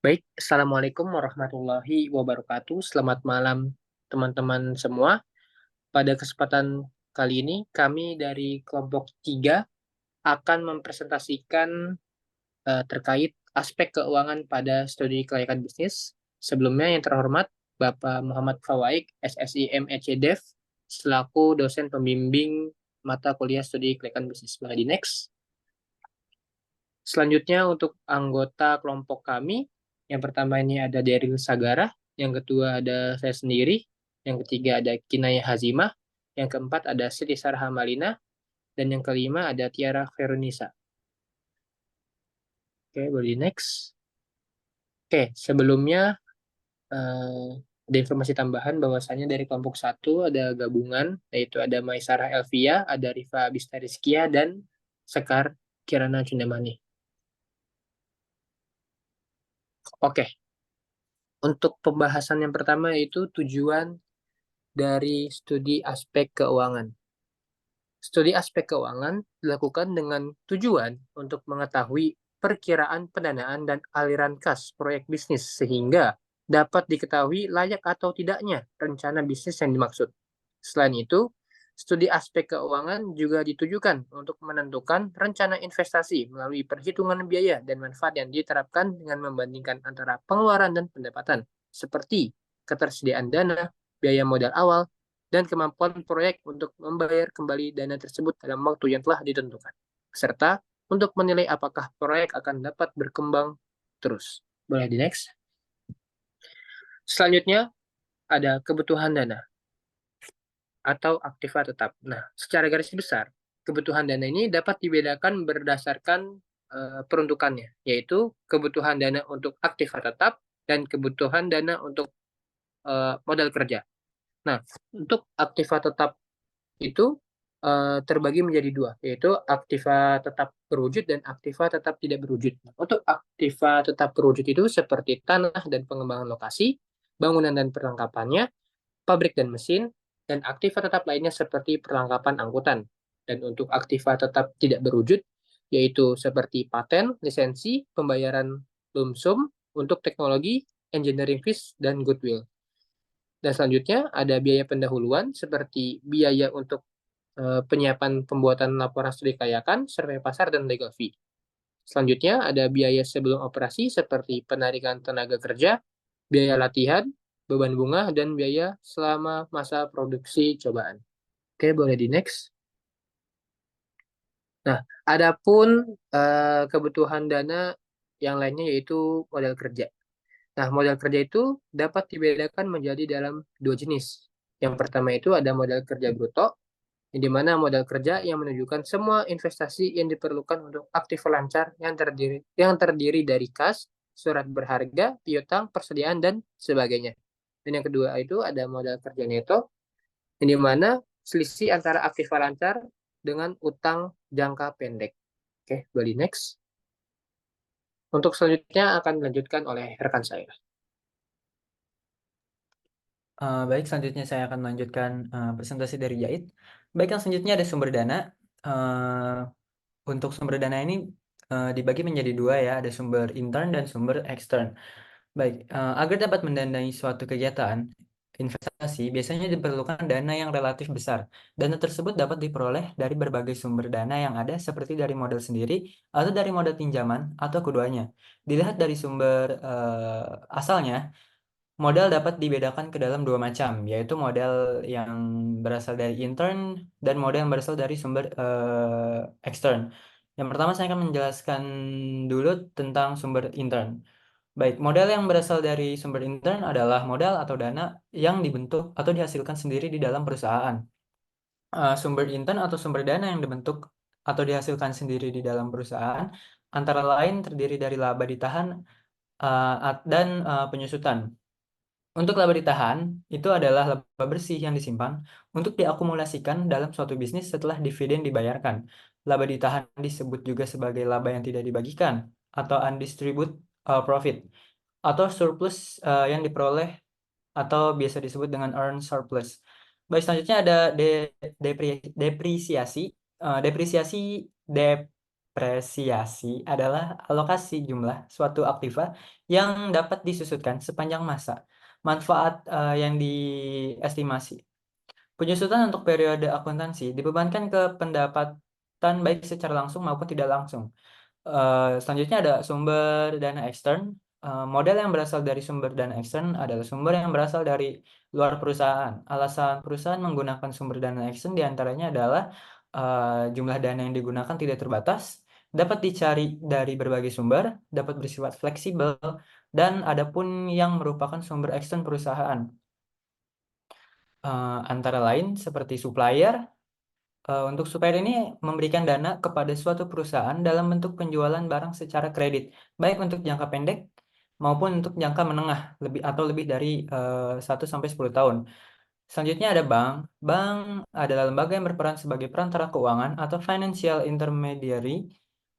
Baik, Assalamualaikum warahmatullahi wabarakatuh. Selamat malam teman-teman semua. Pada kesempatan kali ini, kami dari kelompok 3 akan mempresentasikan terkait aspek keuangan pada studi kelayakan bisnis. Sebelumnya yang terhormat Bapak Muhammad Fawaik, SSI MEC Dev, selaku dosen pembimbing mata kuliah studi kelayakan bisnis. Boleh di next. Selanjutnya untuk anggota kelompok kami, yang pertama ini ada Daryl Sagara, yang kedua ada saya sendiri, yang ketiga ada Kinaya Hazimah, yang keempat ada Siti Sarah Malina, dan yang kelima ada Tiara Veronisa. Oke, boleh next. Oke, sebelumnya ada informasi tambahan bahwasanya dari kelompok 1 ada gabungan, yaitu ada Maisarah Elvia, ada Rifa Bistariskia, dan Sekar Kirana Cundamani. Oke, untuk pembahasan yang pertama yaitu tujuan dari studi aspek keuangan. Studi aspek keuangan dilakukan dengan tujuan untuk mengetahui perkiraan pendanaan dan aliran kas proyek bisnis sehingga dapat diketahui layak atau tidaknya rencana bisnis yang dimaksud. Selain itu, studi aspek keuangan juga ditujukan untuk menentukan rencana investasi melalui perhitungan biaya dan manfaat yang diterapkan dengan membandingkan antara pengeluaran dan pendapatan, seperti ketersediaan dana, biaya modal awal, dan kemampuan proyek untuk membayar kembali dana tersebut dalam waktu yang telah ditentukan, serta untuk menilai apakah proyek akan dapat berkembang terus. Boleh di next. Selanjutnya ada kebutuhan dana atau aktiva tetap. Nah, secara garis besar, kebutuhan dana ini dapat dibedakan berdasarkan peruntukannya, yaitu kebutuhan dana untuk aktiva tetap dan kebutuhan dana untuk modal kerja. Nah, untuk aktiva tetap itu terbagi menjadi dua, yaitu aktiva tetap berwujud dan aktiva tetap tidak berwujud. Untuk aktiva tetap berwujud itu seperti tanah dan pengembangan lokasi, bangunan dan perlengkapannya, pabrik dan mesin, dan aktiva tetap lainnya seperti perlengkapan angkutan. Dan untuk aktiva tetap tidak berwujud, yaitu seperti paten, lisensi, pembayaran lump sum untuk teknologi, engineering fees, dan goodwill. Dan selanjutnya ada biaya pendahuluan seperti biaya untuk penyiapan pembuatan laporan studi kelayakan, survei pasar, dan legal fee. Selanjutnya ada biaya sebelum operasi seperti penarikan tenaga kerja, biaya latihan, beban bunga, dan biaya selama masa produksi cobaan. Oke, boleh di next. Nah, adapun kebutuhan dana yang lainnya yaitu modal kerja. Nah, modal kerja itu dapat dibedakan menjadi dalam dua jenis. Yang pertama itu ada modal kerja bruto, di mana modal kerja yang menunjukkan semua investasi yang diperlukan untuk aktif lancar yang terdiri dari kas, surat berharga, piutang, persediaan, dan sebagainya. Dan yang kedua itu ada modal kerja neto, di mana selisih antara aktif lancar dengan utang jangka pendek. Oke, Bali next. Untuk selanjutnya akan dilanjutkan oleh rekan saya. Baik, selanjutnya saya akan melanjutkan presentasi dari Jait. Baik, yang selanjutnya ada sumber dana. Uh, untuk sumber dana ini dibagi menjadi dua ya, ada sumber intern dan sumber ekstern. Baik, agar dapat mendanai suatu kegiatan investasi, biasanya diperlukan dana yang relatif besar. Dana tersebut dapat diperoleh dari berbagai sumber dana yang ada, seperti dari modal sendiri, atau dari modal pinjaman, atau keduanya. Dilihat dari sumber asalnya, modal dapat dibedakan ke dalam dua macam, yaitu modal yang berasal dari intern dan modal yang berasal dari sumber ekstern. Yang pertama saya akan menjelaskan dulu tentang sumber intern. Baik, modal yang berasal dari sumber intern adalah modal atau dana yang dibentuk atau dihasilkan sendiri di dalam perusahaan. Sumber intern atau sumber dana yang dibentuk atau dihasilkan sendiri di dalam perusahaan antara lain terdiri dari laba ditahan dan penyusutan. Untuk laba ditahan, itu adalah laba bersih yang disimpan untuk diakumulasikan dalam suatu bisnis setelah dividen dibayarkan. Laba ditahan disebut juga sebagai laba yang tidak dibagikan atau undistributed profit atau surplus yang diperoleh atau biasa disebut dengan earned surplus. Baik, selanjutnya ada depresiasi. Depresiasi depresiasi adalah alokasi jumlah suatu aktiva yang dapat disusutkan sepanjang masa manfaat, yang diestimasi. Penyusutan untuk periode akuntansi dibebankan ke pendapatan baik secara langsung maupun tidak langsung. Selanjutnya ada sumber dana ekstern. Model yang berasal dari sumber dana ekstern adalah sumber yang berasal dari luar perusahaan. Alasan perusahaan menggunakan sumber dana ekstern diantaranya adalah jumlah dana yang digunakan tidak terbatas, dapat dicari dari berbagai sumber, dapat bersifat fleksibel, dan ada pun yang merupakan sumber ekstern perusahaan. Antara lain seperti supplier. Untuk supplier ini memberikan dana kepada suatu perusahaan dalam bentuk penjualan barang secara kredit, baik untuk jangka pendek maupun untuk jangka menengah lebih dari 1 sampai 10 tahun. Selanjutnya ada bank. Bank adalah lembaga yang berperan sebagai perantara keuangan atau financial intermediary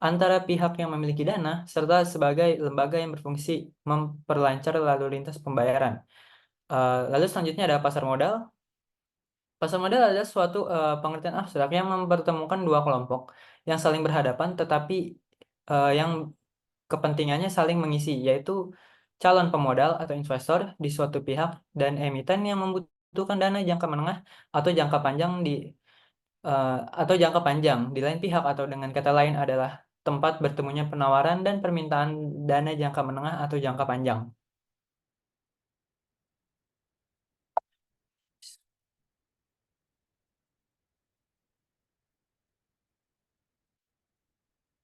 antara pihak yang memiliki dana serta sebagai lembaga yang berfungsi memperlancar lalu lintas pembayaran. Lalu selanjutnya ada pasar modal. Pasar modal adalah suatu pengertian abstrak yang mempertemukan dua kelompok yang saling berhadapan tetapi yang kepentingannya saling mengisi, yaitu calon pemodal atau investor di suatu pihak dan emiten yang membutuhkan dana jangka menengah atau jangka panjang atau jangka panjang di lain pihak, atau dengan kata lain adalah tempat bertemunya penawaran dan permintaan dana jangka menengah atau jangka panjang.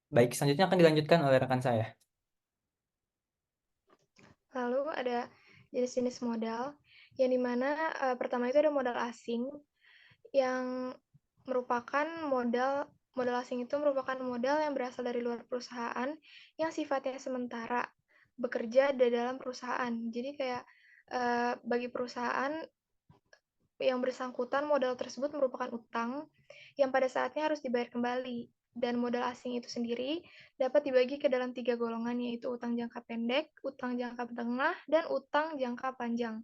Baik, selanjutnya akan dilanjutkan oleh rekan saya. Lalu ada jenis-jenis modal, yang dimana pertama itu ada modal asing, yang merupakan modal asing itu merupakan modal yang berasal dari luar perusahaan yang sifatnya sementara bekerja di dalam perusahaan. Jadi kayak bagi perusahaan yang bersangkutan modal tersebut merupakan utang yang pada saatnya harus dibayar kembali. Dan modal asing itu sendiri dapat dibagi ke dalam 3 golongan, yaitu utang jangka pendek, utang jangka tengah, dan utang jangka panjang.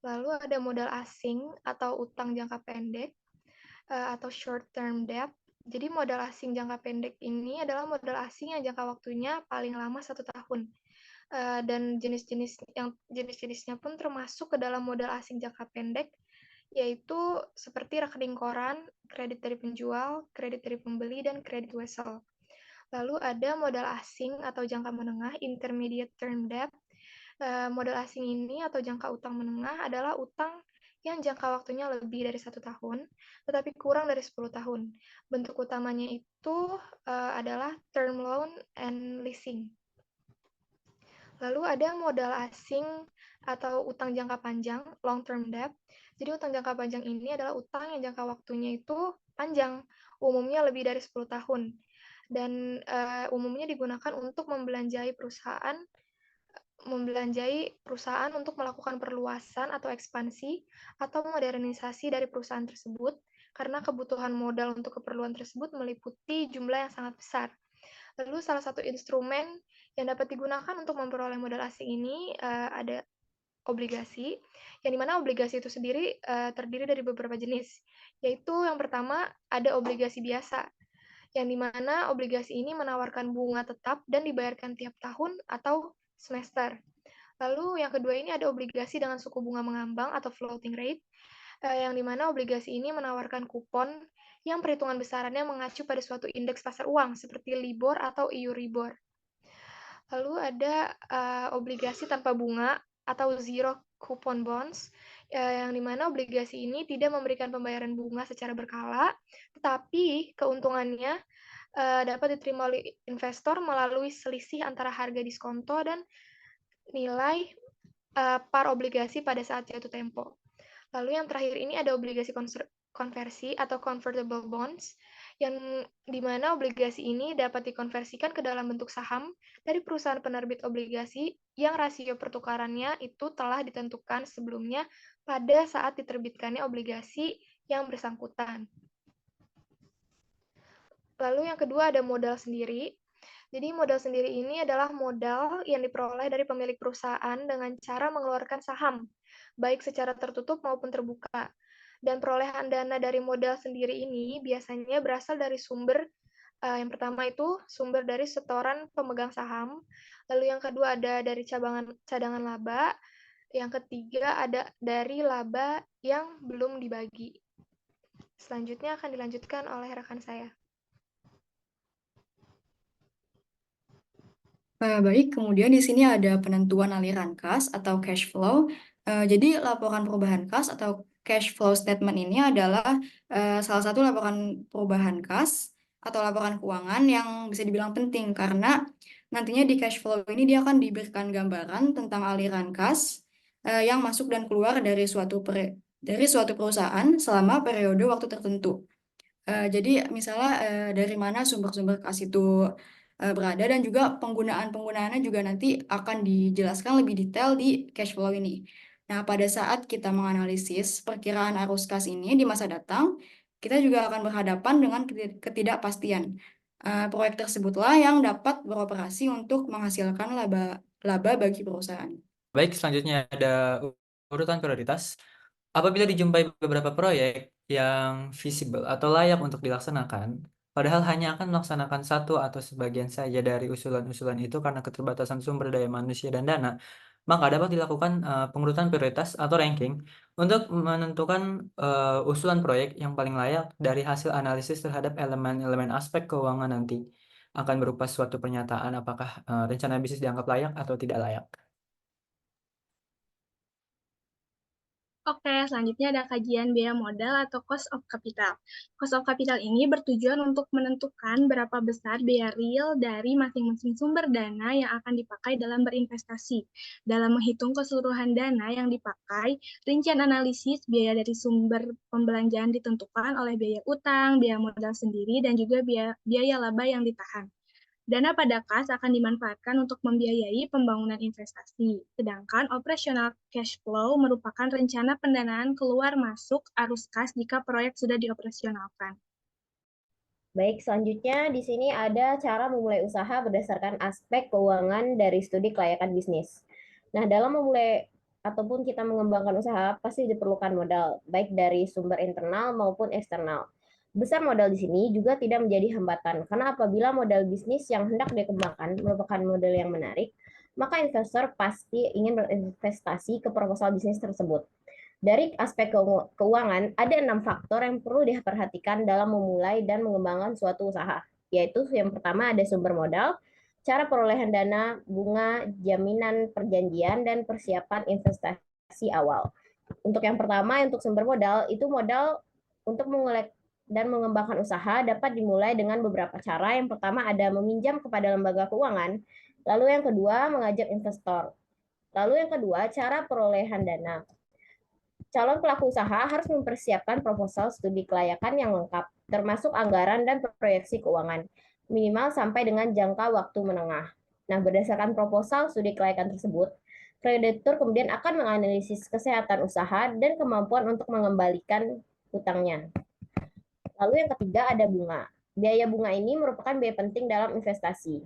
Lalu ada modal asing atau utang jangka pendek atau short term debt. Jadi modal asing jangka pendek ini adalah modal asing yang jangka waktunya paling lama 1 tahun. Dan jenis-jenisnya pun termasuk ke dalam modal asing jangka pendek, yaitu seperti rekening koran, kredit dari penjual, kredit dari pembeli, dan kredit wesel. Lalu ada modal asing atau jangka menengah, intermediate term debt. Modal asing ini atau jangka utang menengah adalah utang yang jangka waktunya lebih dari 1 tahun, tetapi kurang dari 10 tahun. Bentuk utamanya itu adalah term loan and leasing. Lalu ada modal asing atau utang jangka panjang, long term debt. Jadi utang jangka panjang ini adalah utang yang jangka waktunya itu panjang, umumnya lebih dari 10 tahun. Dan umumnya digunakan untuk membelanjai perusahaan untuk melakukan perluasan atau ekspansi atau modernisasi dari perusahaan tersebut, karena kebutuhan modal untuk keperluan tersebut meliputi jumlah yang sangat besar. Lalu salah satu instrumen yang dapat digunakan untuk memperoleh modal asing ini ada obligasi, yang dimana obligasi itu sendiri terdiri dari beberapa jenis, yaitu yang pertama ada obligasi biasa, yang dimana obligasi ini menawarkan bunga tetap dan dibayarkan tiap tahun atau semester. Lalu yang kedua ini ada obligasi dengan suku bunga mengambang atau floating rate, yang dimana obligasi ini menawarkan kupon yang perhitungan besarannya mengacu pada suatu indeks pasar uang seperti LIBOR atau EURIBOR. Lalu ada obligasi tanpa bunga atau zero coupon bonds, yang dimana obligasi ini tidak memberikan pembayaran bunga secara berkala, tetapi keuntungannya dapat diterima oleh investor melalui selisih antara harga diskonto dan nilai par obligasi pada saat jatuh tempo. Lalu yang terakhir ini ada obligasi konversi atau convertible bonds, yang dimana obligasi ini dapat dikonversikan ke dalam bentuk saham dari perusahaan penerbit obligasi yang rasio pertukarannya itu telah ditentukan sebelumnya pada saat diterbitkannya obligasi yang bersangkutan. Lalu yang kedua ada modal sendiri. Jadi modal sendiri ini adalah modal yang diperoleh dari pemilik perusahaan dengan cara mengeluarkan saham, baik secara tertutup maupun terbuka. Dan perolehan dana dari modal sendiri ini biasanya berasal dari sumber Yang pertama itu sumber dari setoran pemegang saham, lalu yang kedua ada dari cadangan laba, yang ketiga ada dari laba yang belum dibagi. Selanjutnya akan dilanjutkan oleh rekan saya. Baik, kemudian di sini ada penentuan aliran kas atau cash flow. Jadi laporan perubahan kas atau cash flow statement ini adalah salah satu laporan perubahan kas atau laporan keuangan yang bisa dibilang penting karena nantinya di cash flow ini dia akan diberikan gambaran tentang aliran kas yang masuk dan keluar dari suatu perusahaan selama periode waktu tertentu. Jadi misalnya dari mana sumber-sumber kas itu berada dan juga penggunaannya juga nanti akan dijelaskan lebih detail di cash flow ini. Nah, pada saat kita menganalisis perkiraan arus kas ini di masa datang, kita juga akan berhadapan dengan ketidakpastian. Proyek tersebutlah yang dapat beroperasi untuk menghasilkan laba bagi perusahaan. Baik, selanjutnya ada urutan prioritas. Apabila dijumpai beberapa proyek yang visible atau layak untuk dilaksanakan, padahal hanya akan melaksanakan satu atau sebagian saja dari usulan-usulan itu karena keterbatasan sumber daya manusia dan dana, maka dapat dilakukan pengurutan prioritas atau ranking untuk menentukan usulan proyek yang paling layak dari hasil analisis terhadap elemen-elemen aspek keuangan nanti. Akan berupa suatu pernyataan apakah rencana bisnis dianggap layak atau tidak layak. Oke, selanjutnya ada kajian biaya modal atau cost of capital. Cost of capital ini bertujuan untuk menentukan berapa besar biaya real dari masing-masing sumber dana yang akan dipakai dalam berinvestasi. Dalam menghitung keseluruhan dana yang dipakai, rincian analisis biaya dari sumber pembelanjaan ditentukan oleh biaya utang, biaya modal sendiri, dan juga biaya laba yang ditahan. Dana pada kas akan dimanfaatkan untuk membiayai pembangunan investasi, sedangkan operational cash flow merupakan rencana pendanaan keluar masuk arus kas jika proyek sudah dioperasionalkan. Baik, selanjutnya di sini ada cara memulai usaha berdasarkan aspek keuangan dari studi kelayakan bisnis. Nah, dalam memulai ataupun kita mengembangkan usaha pasti diperlukan modal, baik dari sumber internal maupun eksternal. Besar modal di sini juga tidak menjadi hambatan, karena apabila modal bisnis yang hendak dikembangkan merupakan modal yang menarik, maka investor pasti ingin berinvestasi ke proposal bisnis tersebut. Dari aspek keuangan, ada 6 faktor yang perlu diperhatikan dalam memulai dan mengembangkan suatu usaha, yaitu yang pertama ada sumber modal, cara perolehan dana, bunga, jaminan perjanjian, dan persiapan investasi awal. Untuk yang pertama, untuk sumber modal, itu modal untuk memulai dan mengembangkan usaha dapat dimulai dengan beberapa cara. Yang pertama ada meminjam kepada lembaga keuangan, lalu yang kedua mengajak investor, lalu yang kedua cara perolehan dana. Calon pelaku usaha harus mempersiapkan proposal studi kelayakan yang lengkap, termasuk anggaran dan proyeksi keuangan, minimal sampai dengan jangka waktu menengah. Nah, berdasarkan proposal studi kelayakan tersebut, kreditur kemudian akan menganalisis kesehatan usaha dan kemampuan untuk mengembalikan utangnya. Lalu yang ketiga ada bunga. Biaya bunga ini merupakan biaya penting dalam investasi,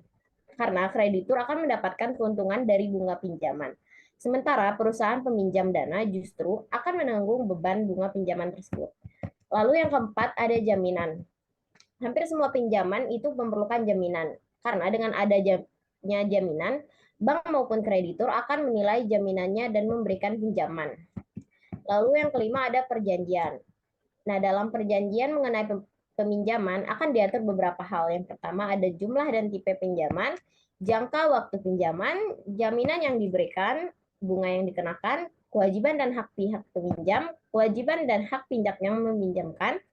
karena kreditur akan mendapatkan keuntungan dari bunga pinjaman. Sementara perusahaan peminjam dana justru akan menanggung beban bunga pinjaman tersebut. Lalu yang keempat ada jaminan. Hampir semua pinjaman itu memerlukan jaminan, karena dengan adanya jaminan, bank maupun kreditur akan menilai jaminannya dan memberikan pinjaman. Lalu yang kelima ada perjanjian. Nah, dalam perjanjian mengenai peminjaman akan diatur beberapa hal. Yang pertama ada jumlah dan tipe pinjaman, jangka waktu pinjaman, jaminan yang diberikan, bunga yang dikenakan, kewajiban dan hak pihak peminjam, kewajiban dan hak pihak yang meminjamkan,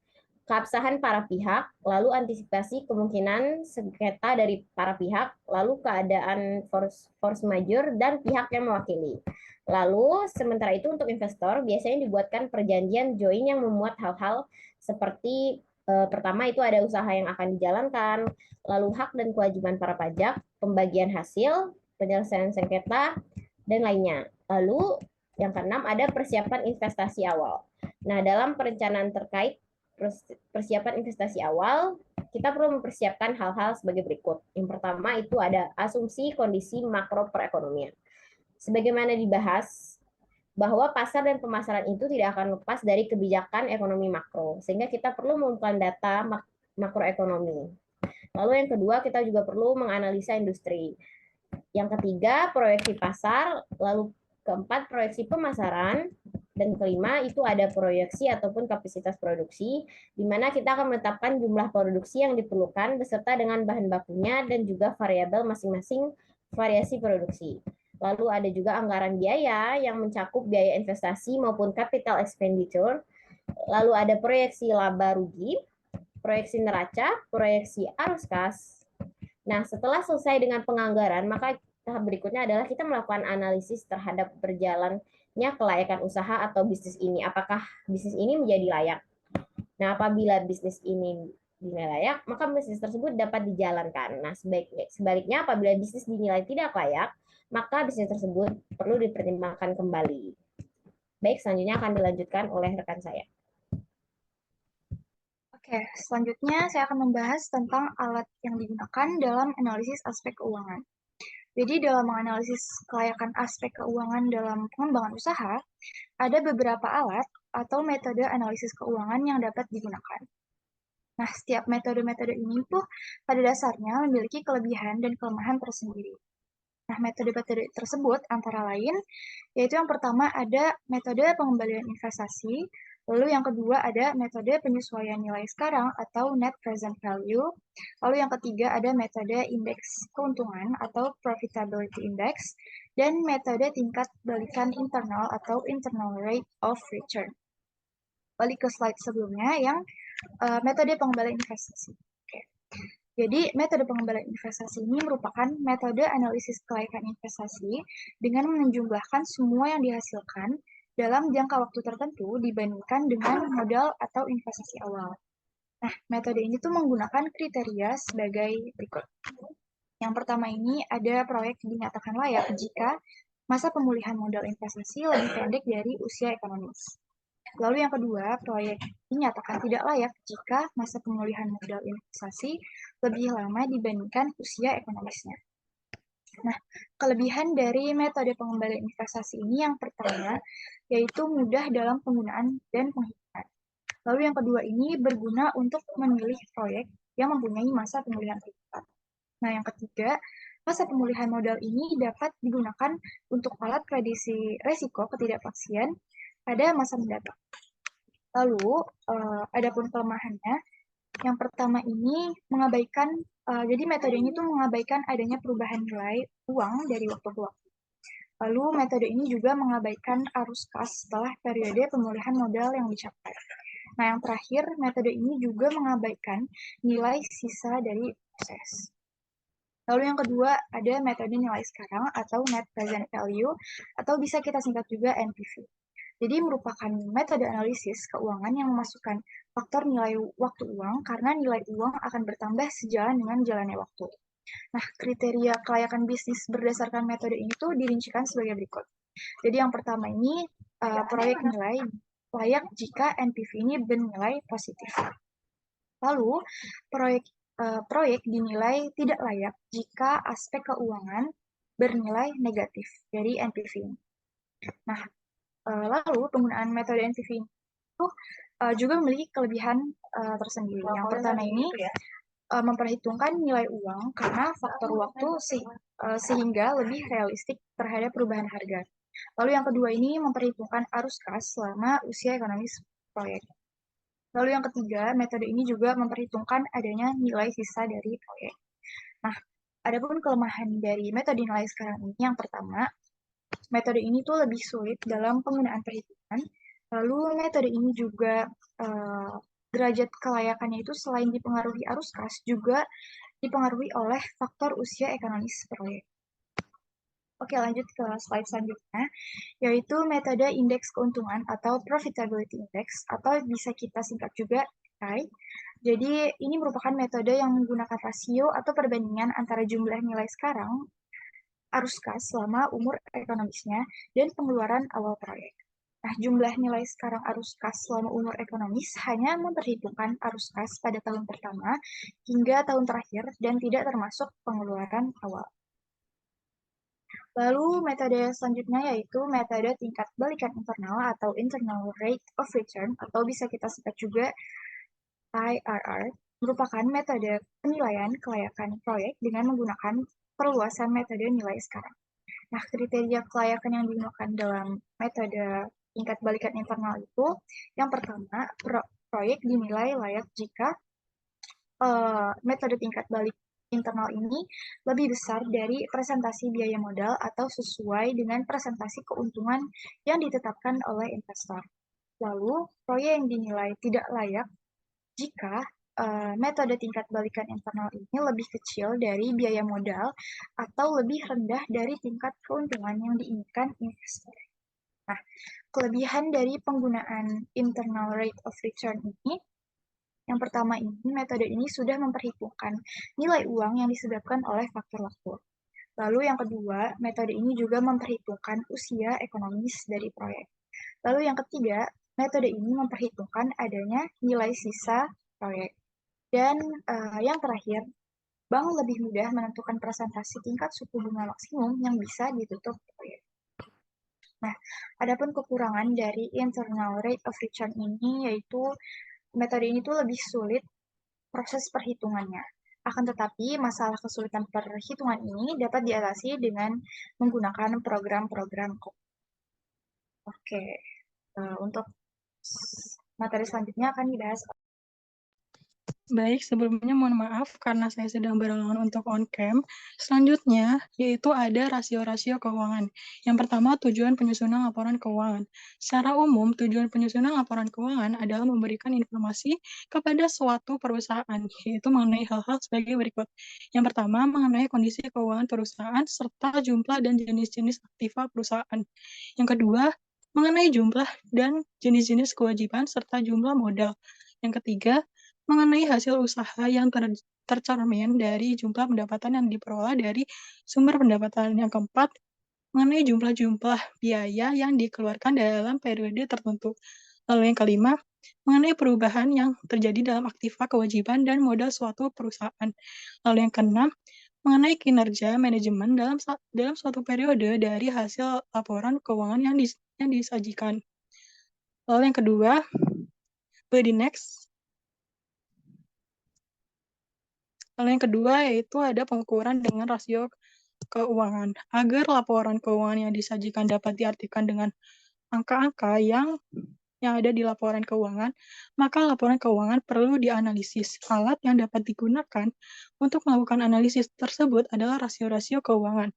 keabsahan para pihak, lalu antisipasi kemungkinan sengketa dari para pihak, lalu keadaan force majeure dan pihak yang mewakili. Lalu, sementara itu untuk investor, biasanya dibuatkan perjanjian join yang memuat hal-hal seperti pertama itu ada usaha yang akan dijalankan, lalu hak dan kewajiban para pajak, pembagian hasil, penyelesaian sengketa, dan lainnya. Lalu, yang keenam ada persiapan investasi awal. Nah, dalam perencanaan terkait persiapan investasi awal, kita perlu mempersiapkan hal-hal sebagai berikut. Yang pertama itu ada asumsi kondisi makro perekonomian. Sebagaimana dibahas, bahwa pasar dan pemasaran itu tidak akan lepas dari kebijakan ekonomi makro, sehingga kita perlu mengumpulkan data makroekonomi. Lalu yang kedua, kita juga perlu menganalisa industri. Yang ketiga, proyeksi pasar. Lalu keempat, proyeksi pemasaran. Dan kelima, itu ada proyeksi ataupun kapasitas produksi, di mana kita akan menetapkan jumlah produksi yang diperlukan beserta dengan bahan bakunya dan juga variabel masing-masing variasi produksi. Lalu ada juga anggaran biaya yang mencakup biaya investasi maupun capital expenditure. Lalu ada proyeksi laba rugi, proyeksi neraca, proyeksi arus kas. Nah, setelah selesai dengan penganggaran, maka tahap berikutnya adalah kita melakukan analisis terhadap berjalannya kelayakan usaha atau bisnis ini. Apakah bisnis ini menjadi layak? Nah, apabila bisnis ini dinilai layak, maka bisnis tersebut dapat dijalankan. Nah, sebaliknya apabila bisnis dinilai tidak layak, maka bisnis tersebut perlu dipertimbangkan kembali. Baik, selanjutnya akan dilanjutkan oleh rekan saya. Oke, selanjutnya saya akan membahas tentang alat yang digunakan dalam analisis aspek keuangan. Jadi dalam menganalisis kelayakan aspek keuangan dalam pengembangan usaha, ada beberapa alat atau metode analisis keuangan yang dapat digunakan. Nah, setiap metode-metode ini tuh pada dasarnya memiliki kelebihan dan kelemahan tersendiri. Nah, metode-metode tersebut antara lain, yaitu yang pertama ada metode pengembalian investasi, lalu yang kedua ada metode penyesuaian nilai sekarang atau net present value, lalu yang ketiga ada metode indeks keuntungan atau profitability index, dan metode tingkat balikan internal atau internal rate of return. Balik ke slide sebelumnya yang metode pengembalian investasi. Oke. Jadi, metode pengembalian investasi ini merupakan metode analisis kelayakan investasi dengan menjumlahkan semua yang dihasilkan dalam jangka waktu tertentu dibandingkan dengan modal atau investasi awal. Nah, metode ini tuh menggunakan kriteria sebagai berikut. Yang pertama ini ada proyek dinyatakan layak jika masa pemulihan modal investasi lebih pendek dari usia ekonomis. Lalu yang kedua, proyek dinyatakan tidak layak jika masa pemulihan modal investasi lebih lama dibandingkan usia ekonomisnya. Nah, kelebihan dari metode pengembalian investasi ini yang pertama, yaitu mudah dalam penggunaan dan penghitungan. Lalu yang kedua ini berguna untuk memilih proyek yang mempunyai masa pemulihan cepat. Nah, yang ketiga, masa pemulihan modal ini dapat digunakan untuk alat prediksi resiko ketidakpastian pada masa mendatang. Lalu, adapun kelemahannya, yang pertama ini mengabaikan, jadi metode ini tuh mengabaikan adanya perubahan nilai uang dari waktu ke waktu. Lalu, metode ini juga mengabaikan arus kas setelah periode pemulihan modal yang dicapai. Nah, yang terakhir, metode ini juga mengabaikan nilai sisa dari proses. Lalu yang kedua, ada metode nilai sekarang atau net present value, atau bisa kita singkat juga NPV. Jadi merupakan metode analisis keuangan yang memasukkan faktor nilai waktu uang karena nilai uang akan bertambah sejalan dengan jalannya waktu. Nah, kriteria kelayakan bisnis berdasarkan metode ini tuh dirincikan sebagai berikut. Jadi yang pertama ini proyek nilai layak jika NPV ini bernilai positif. Lalu proyek dinilai tidak layak jika aspek keuangan bernilai negatif dari NPV ini. Nah, lalu penggunaan metode NPV itu juga memiliki kelebihan tersendiri. Yang pertama ini memperhitungkan nilai uang karena faktor waktu sehingga lebih realistik terhadap perubahan harga. Lalu yang kedua ini memperhitungkan arus kas selama usia ekonomis proyek. Lalu yang ketiga, metode ini juga memperhitungkan adanya nilai sisa dari proyek. Nah, adapun kelemahan dari metode nilai sekarang ini yang pertama, metode ini tuh lebih sulit dalam penggunaan perhitungan. Lalu metode ini juga derajat kelayakannya itu selain dipengaruhi arus kas, juga dipengaruhi oleh faktor usia ekonomis proyek. Oke, lanjut ke slide selanjutnya, yaitu metode indeks keuntungan atau profitability index, atau bisa kita singkat juga PI. Jadi, ini merupakan metode yang menggunakan rasio atau perbandingan antara jumlah nilai sekarang arus kas selama umur ekonomisnya dan pengeluaran awal proyek. Nah, jumlah nilai sekarang arus kas selama umur ekonomis hanya memperhitungkan arus kas pada tahun pertama hingga tahun terakhir dan tidak termasuk pengeluaran awal. Lalu metode selanjutnya yaitu metode tingkat balikan internal atau internal rate of return, atau bisa kita sebut juga IRR. merupakan metode penilaian kelayakan proyek dengan menggunakan perluasan metode nilai sekarang. Nah, kriteria kelayakan yang digunakan dalam metode tingkat balikan internal itu, yang pertama, proyek dinilai layak jika metode tingkat balik internal ini lebih besar dari presentasi biaya modal atau sesuai dengan presentasi keuntungan yang ditetapkan oleh investor. Lalu, proyek yang dinilai tidak layak jika metode tingkat balikan internal ini lebih kecil dari biaya modal atau lebih rendah dari tingkat keuntungan yang diinginkan investor. Nah, kelebihan dari penggunaan internal rate of return ini, yang pertama ini, metode ini sudah memperhitungkan nilai uang yang disebabkan oleh faktor waktu. Lalu yang kedua, metode ini juga memperhitungkan usia ekonomis dari proyek. Lalu yang ketiga, metode ini memperhitungkan adanya nilai sisa proyek. Dan yang terakhir, bank lebih mudah menentukan presentasi tingkat suku bunga maksimum yang bisa ditutup proyek. Nah, adapun kekurangan dari internal rate of return ini yaitu metode ini tuh lebih sulit proses perhitungannya. Akan tetapi, masalah kesulitan perhitungan ini dapat diatasi dengan menggunakan program-program. Oke, untuk materi selanjutnya akan dibahas. Baik, sebelumnya mohon maaf karena saya sedang berhalangan untuk on-cam. Selanjutnya, yaitu ada rasio-rasio keuangan. Yang pertama, tujuan penyusunan laporan keuangan. Secara umum, tujuan penyusunan laporan keuangan adalah memberikan informasi kepada suatu perusahaan, yaitu mengenai hal-hal sebagai berikut. Yang pertama, mengenai kondisi keuangan perusahaan, serta jumlah dan jenis-jenis aktiva perusahaan. Yang kedua, mengenai jumlah dan jenis-jenis kewajiban, serta jumlah modal. Yang ketiga, mengenai hasil usaha yang tercermin dari jumlah pendapatan yang diperoleh dari sumber pendapatan. Yang keempat, mengenai jumlah-jumlah biaya yang dikeluarkan dalam periode tertentu. Lalu yang kelima, mengenai perubahan yang terjadi dalam aktiva kewajiban dan modal suatu perusahaan. Lalu yang keenam, mengenai kinerja manajemen dalam suatu periode dari hasil laporan keuangan yang disajikan. Lalu yang kedua, boleh di next. Lalu yang kedua yaitu ada pengukuran dengan rasio keuangan. Agar laporan keuangan yang disajikan dapat diartikan dengan angka-angka yang ada di laporan keuangan, maka laporan keuangan perlu dianalisis. Alat yang dapat digunakan untuk melakukan analisis tersebut adalah rasio-rasio keuangan.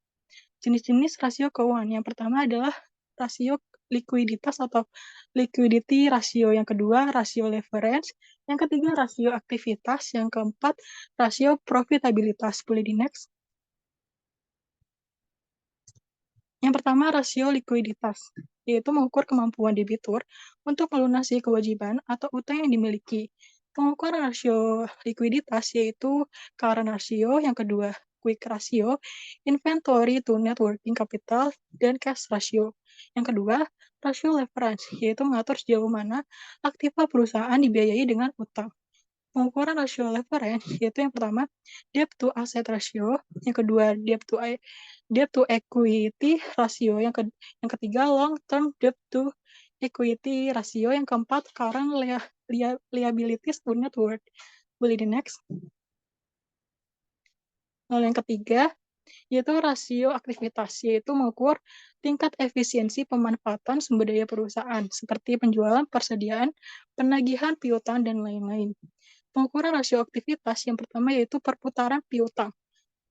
Jenis-jenis rasio keuangan. Yang pertama adalah rasio likuiditas atau liquidity ratio. Yang kedua, rasio leverage. Yang ketiga, rasio aktivitas. Yang keempat, rasio profitabilitas. Boleh di next. Yang pertama, rasio likuiditas, yaitu mengukur kemampuan debitur untuk melunasi kewajiban atau utang yang dimiliki. Pengukuran rasio likuiditas yaitu current ratio, yang kedua, quick ratio, inventory to net working capital, dan cash ratio. Yang kedua, rasio leverage, yaitu mengatur sejauh mana aktiva perusahaan dibiayai dengan utang. Pengukuran rasio leverage yaitu yang pertama debt to asset ratio, yang kedua debt to equity ratio, yang ketiga long term debt to equity ratio, yang keempat current liabilities to net worth. Boleh di next. Lalu yang ketiga yaitu rasio aktivitas, yaitu mengukur tingkat efisiensi pemanfaatan sumber daya perusahaan seperti penjualan, persediaan, penagihan piutang, dan lain-lain. Pengukuran rasio aktivitas yang pertama yaitu perputaran piutang,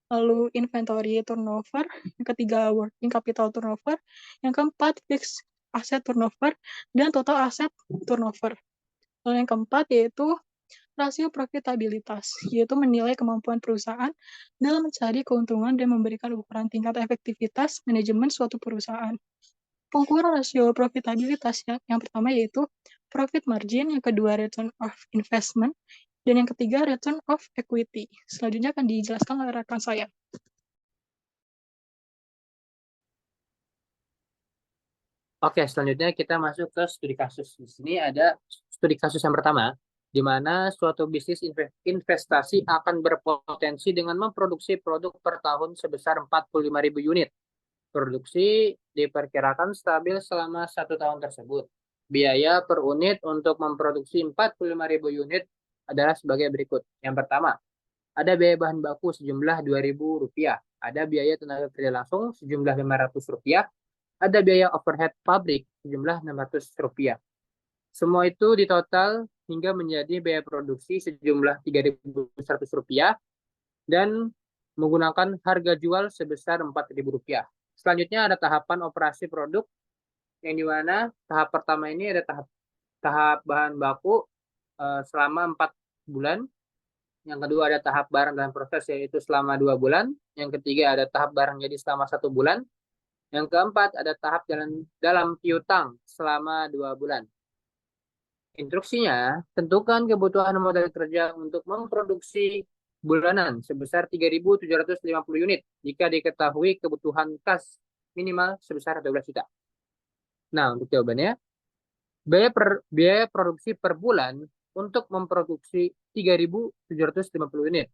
lalu inventory turnover, yang ketiga working capital turnover, yang keempat fixed asset turnover, dan total asset turnover. Lalu yang keempat yaitu rasio profitabilitas, yaitu menilai kemampuan perusahaan dalam mencari keuntungan dan memberikan ukuran tingkat efektivitas manajemen suatu perusahaan. Pengukuran rasio profitabilitas yang pertama yaitu profit margin, yang kedua return of investment, dan yang ketiga return of equity. Selanjutnya akan dijelaskan oleh rekan saya. Oke, selanjutnya kita masuk ke studi kasus. Di sini ada studi kasus yang pertama, di mana suatu bisnis investasi akan berpotensi dengan memproduksi produk per tahun sebesar 45.000 unit. Produksi diperkirakan stabil selama 1 tahun tersebut. Biaya per unit untuk memproduksi 45.000 unit adalah sebagai berikut. Yang pertama, ada biaya bahan baku sejumlah Rp2.000, ada biaya tenaga kerja langsung sejumlah Rp500, ada biaya overhead pabrik sejumlah Rp600. Semua itu ditotal hingga menjadi biaya produksi sejumlah Rp3.100 dan menggunakan harga jual sebesar Rp4.000. Selanjutnya ada tahapan operasi produk, yang dimana tahap pertama ini ada tahap bahan baku selama 4 bulan. Yang kedua ada tahap barang dalam proses, yaitu selama 2 bulan. Yang ketiga ada tahap barang jadi selama 1 bulan. Yang keempat ada tahap dalam piutang selama 2 bulan. Instruksinya, tentukan kebutuhan modal kerja untuk memproduksi bulanan sebesar 3.750 unit jika diketahui kebutuhan kas minimal sebesar 12 juta. Nah, untuk jawabannya, biaya produksi per bulan untuk memproduksi 3.750 unit.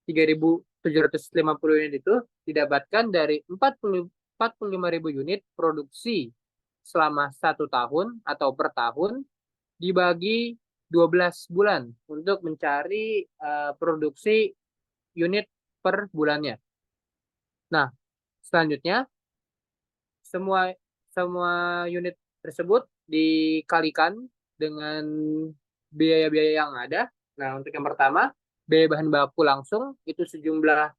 3.750 unit itu didapatkan dari 45.000 unit produksi selama 1 tahun atau per tahun dibagi 12 bulan untuk mencari produksi unit per bulannya. Nah, selanjutnya semua unit tersebut dikalikan dengan biaya-biaya yang ada. Nah, untuk yang pertama, biaya bahan baku langsung itu sejumlah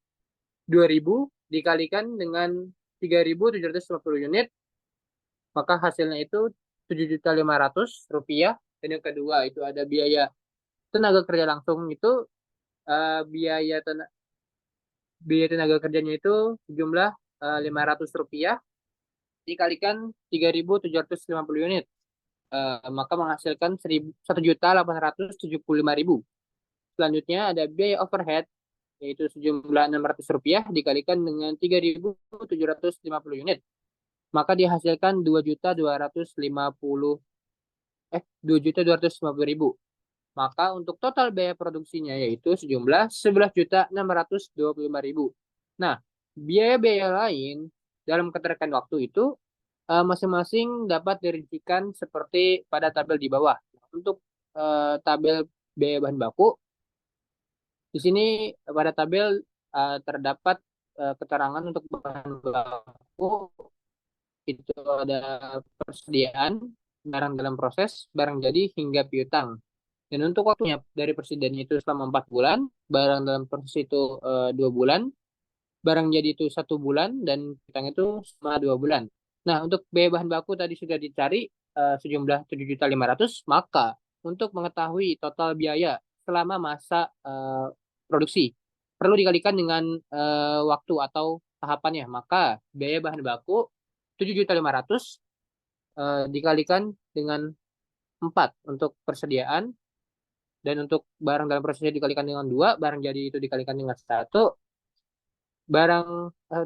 2.000 dikalikan dengan 3.750 unit, maka hasilnya itu Rp7.500. Dan yang kedua itu ada biaya tenaga kerja langsung, itu biaya tenaga kerjanya itu sejumlah Rp500 dikalikan 3.750 unit, maka menghasilkan 1.875.000. Selanjutnya ada biaya overhead, yaitu sejumlah Rp600 dikalikan dengan 3.750 unit, maka dihasilkan 2.250.000. Maka untuk total biaya produksinya yaitu sejumlah 11.625.000. Nah, biaya-biaya lain dalam keterkaitan waktu itu masing-masing dapat dirincikan seperti pada tabel di bawah. Untuk tabel biaya bahan baku, di sini pada tabel terdapat keterangan untuk bahan baku itu ada persediaan, barang dalam proses, barang jadi, hingga piutang. Dan untuk waktunya dari persediaan itu selama 4 bulan, barang dalam proses itu 2 bulan, barang jadi itu 1 bulan, dan piutang itu selama 2 bulan. Nah, untuk biaya bahan baku tadi sudah dicari sejumlah 7.500.000, maka untuk mengetahui total biaya selama masa produksi perlu dikalikan dengan waktu atau tahapannya. Maka biaya bahan baku 7.500.000 dikalikan dengan 4 untuk persediaan, dan untuk barang dalam prosesnya dikalikan dengan 2, barang jadi itu dikalikan dengan 1, barang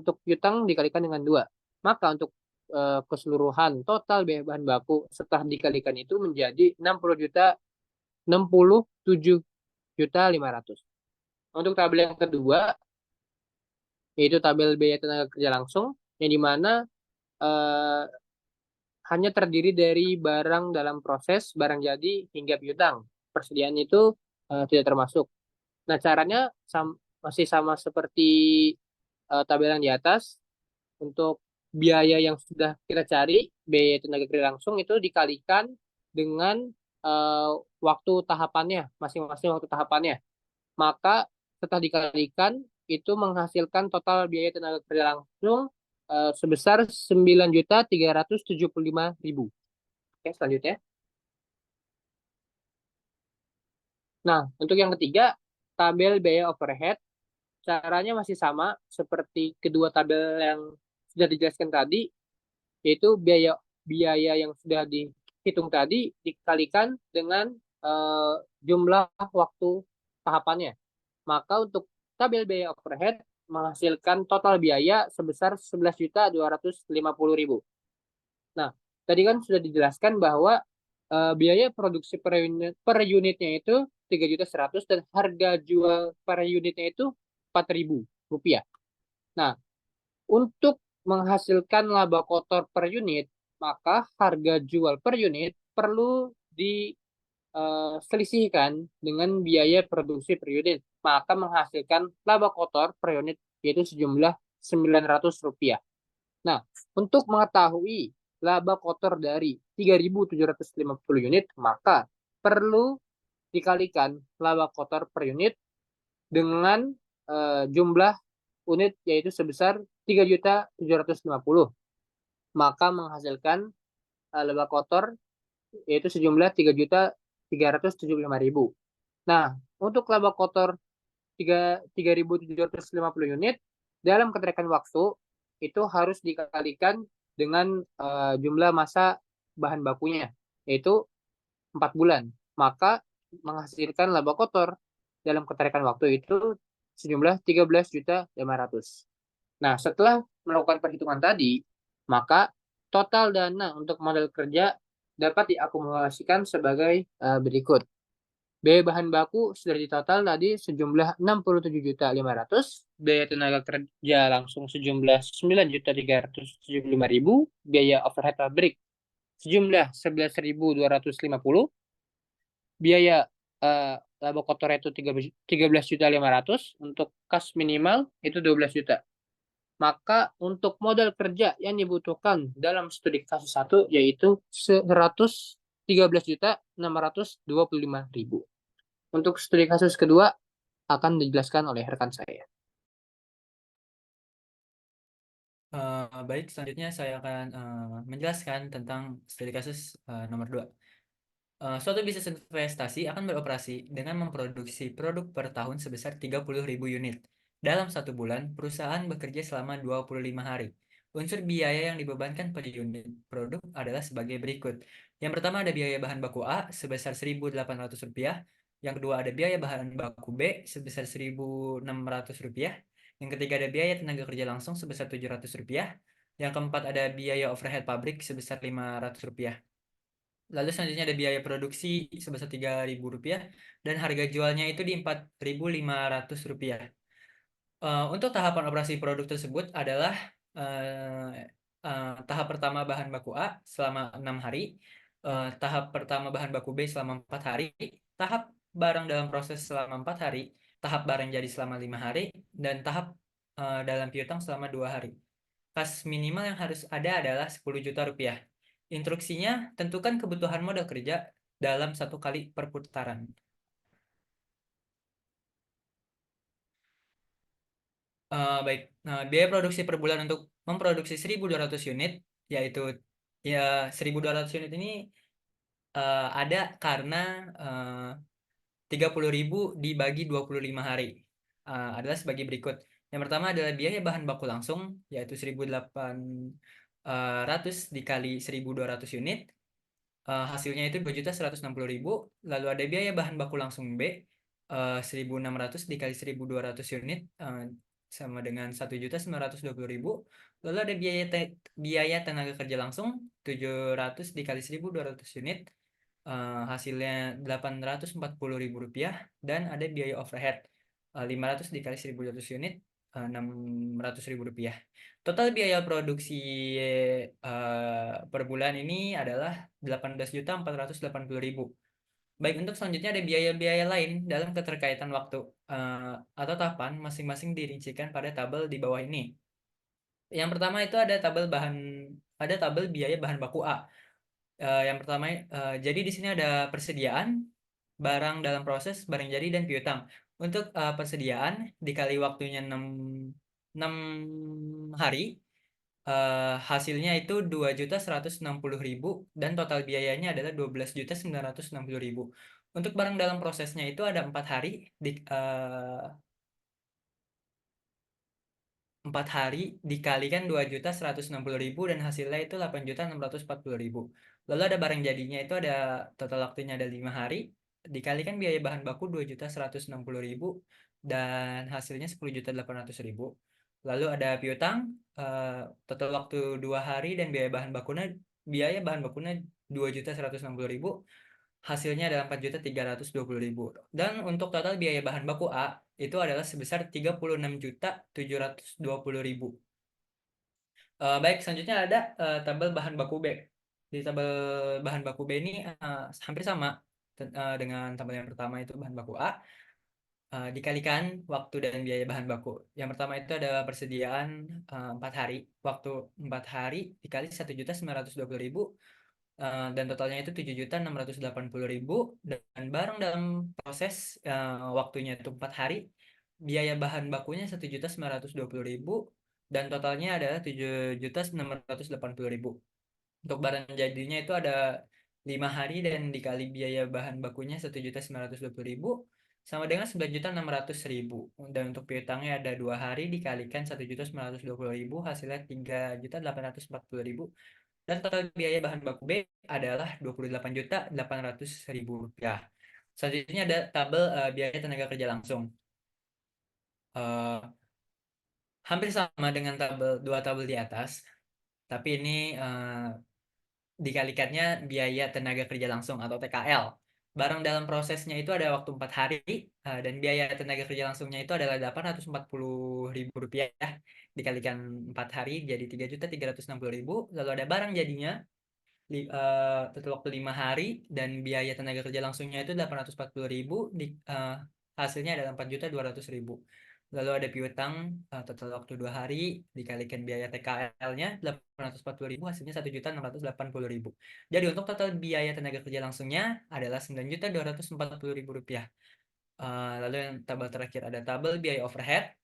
untuk piutang dikalikan dengan 2. Maka untuk keseluruhan total biaya bahan baku setelah dikalikan itu menjadi 67.500.000. Untuk tabel yang kedua, yaitu tabel biaya tenaga kerja langsung, yang dimana hanya terdiri dari barang dalam proses, barang jadi, hingga piutang. Persediaan itu tidak termasuk. Nah, caranya masih sama seperti tabel yang di atas. Untuk biaya yang sudah kita cari, biaya tenaga kerja langsung itu dikalikan dengan waktu tahapannya, masing-masing waktu tahapannya. Maka setelah dikalikan, itu menghasilkan total biaya tenaga kerja langsung sebesar 9.375.000. Oke, selanjutnya. Nah, untuk yang ketiga, tabel biaya overhead. Caranya masih sama seperti kedua tabel yang sudah dijelaskan tadi, yaitu biaya yang sudah dihitung tadi dikalikan dengan jumlah waktu tahapannya. Maka untuk tabel biaya overhead menghasilkan total biaya sebesar 11.250.000. Nah, tadi kan sudah dijelaskan bahwa biaya produksi per unitnya itu 3.100.000 dan harga jual per unitnya itu Rp4.000. Nah, untuk menghasilkan laba kotor per unit, maka harga jual per unit perlu selisihkan dengan biaya produksi per unit, maka menghasilkan laba kotor per unit yaitu sejumlah Rp900. Nah, untuk mengetahui laba kotor dari 3.750 unit, maka perlu dikalikan laba kotor per unit dengan jumlah unit yaitu sebesar 3.750, maka menghasilkan laba kotor yaitu sejumlah 3.375.000. Nah, untuk laba kotor 3.750 unit dalam keterikan waktu itu harus dikalikan dengan jumlah masa bahan bakunya yaitu 4 bulan. Maka menghasilkan laba kotor dalam keterikan waktu itu sejumlah 13.500.000. Nah, setelah melakukan perhitungan tadi, maka total dana untuk modal kerja dapat diakumulasikan sebagai berikut. Biaya bahan baku sudah ditotal tadi sejumlah 67.500.000, biaya tenaga kerja langsung sejumlah 9.375.000, biaya overhead pabrik sejumlah 11.250, biaya laba kotor itu 13.500.000, untuk kas minimal itu 12 juta. Maka untuk modal kerja yang dibutuhkan dalam studi kasus 1 yaitu 113.625.000. Untuk studi kasus kedua akan dijelaskan oleh rekan saya. Baik, selanjutnya saya akan menjelaskan tentang studi kasus nomor 2. Suatu bisnis investasi akan beroperasi dengan memproduksi produk per tahun sebesar 30.000 unit. Dalam 1 bulan, perusahaan bekerja selama 25 hari. Unsur biaya yang dibebankan pada unit produk adalah sebagai berikut. Yang pertama ada biaya bahan baku A sebesar Rp1.800. Yang kedua ada biaya bahan baku B sebesar Rp1.600. Yang ketiga ada biaya tenaga kerja langsung sebesar Rp700. Yang keempat ada biaya overhead pabrik sebesar Rp500. Lalu selanjutnya ada biaya produksi sebesar Rp3.000 dan harga jualnya itu di Rp4.500. Untuk tahapan operasi produk tersebut adalah tahap pertama bahan baku A selama 6 hari, tahap pertama bahan baku B selama 4 hari, tahap barang dalam proses selama 4 hari, tahap barang jadi selama 5 hari, dan tahap dalam piutang selama 2 hari. Kas minimal yang harus ada adalah Rp10 juta. Instruksinya, tentukan kebutuhan modal kerja dalam 1 kali perputaran. Baik, biaya produksi per bulan untuk memproduksi 1.200 unit, yaitu ya 1.200 unit ini ada karena 30.000 dibagi 25 hari. Adalah sebagai berikut. Yang pertama adalah biaya bahan baku langsung, yaitu 1.800 dikali 1.200 unit. Hasilnya itu 2.160.000. Lalu ada biaya bahan baku langsung B, 1.600 dikali 1.200 unit, sama dengan 1.920.000. Lalu ada biaya tenaga kerja langsung 700 dikali 1.200 unit, hasilnya Rp840.000. Dan ada biaya overhead 500 dikali 1.200 unit, Rp600.000. Total biaya produksi per bulan ini adalah Rp18.480.000. Baik, untuk selanjutnya ada biaya-biaya lain dalam keterkaitan waktu atau tahapan masing-masing dirincikan pada tabel di bawah ini. Yang pertama itu ada tabel biaya bahan baku A. Yang pertama, jadi di sini ada persediaan, barang dalam proses, barang jadi, dan piutang. Untuk persediaan dikali waktunya 6 hari, hasilnya itu 2.160.000 dan total biayanya adalah 12.960.000. Untuk barang dalam prosesnya itu ada 4 hari, 4 hari dikalikan 2.160.000 dan hasilnya itu 8.640.000. Lalu ada barang jadinya itu ada total waktunya ada 5 hari, dikalikan biaya bahan baku 2.160.000 dan hasilnya 10.800.000. Lalu ada piutang, total waktu 2 hari dan biaya bahan bakunya 2.160.000, hasilnya adalah 4.320.000. Dan untuk total biaya bahan baku A itu adalah sebesar 36.720.000. Baik, selanjutnya ada tabel bahan baku B. Di tabel bahan baku B ini hampir sama. dengan tabel yang pertama itu bahan baku A, dikalikan waktu dan biaya bahan baku. Yang pertama itu adalah persediaan 4 hari. Waktu 4 hari dikali 1.920.000 dan totalnya itu 7.680.000 dan barang dalam proses waktunya itu 4 hari, biaya bahan bakunya 1.920.000 dan totalnya adalah 7.680.000. Untuk barang jadinya itu ada 5 hari dan dikali biaya bahan bakunya 1.920.000 sama dengan 9.600.000. Dan untuk piutangnya ada 2 hari dikalikan 1.920.000 hasilnya 3.840.000. Dan total biaya bahan baku B adalah 28.800.000 rupiah. Selanjutnya ada tabel biaya tenaga kerja langsung. Hampir sama dengan dua tabel di atas, tapi ini dikalikannya biaya tenaga kerja langsung atau TKL. Barang dalam prosesnya itu ada waktu 4 hari dan biaya tenaga kerja langsungnya itu adalah 840.000 rupiah. Dikalikan 4 hari jadi 3.360.000. Lalu ada barang jadinya total waktu 5 hari dan biaya tenaga kerja langsungnya itu 840.000, hasilnya adalah 4.200.000. Lalu ada piutang total waktu 2 hari dikalikan biaya TKL-nya 840.000, hasilnya 1.680.000. Jadi untuk total biaya tenaga kerja langsungnya adalah 9.240.000 rupiah. Lalu yang tabel terakhir ada tabel biaya overhead.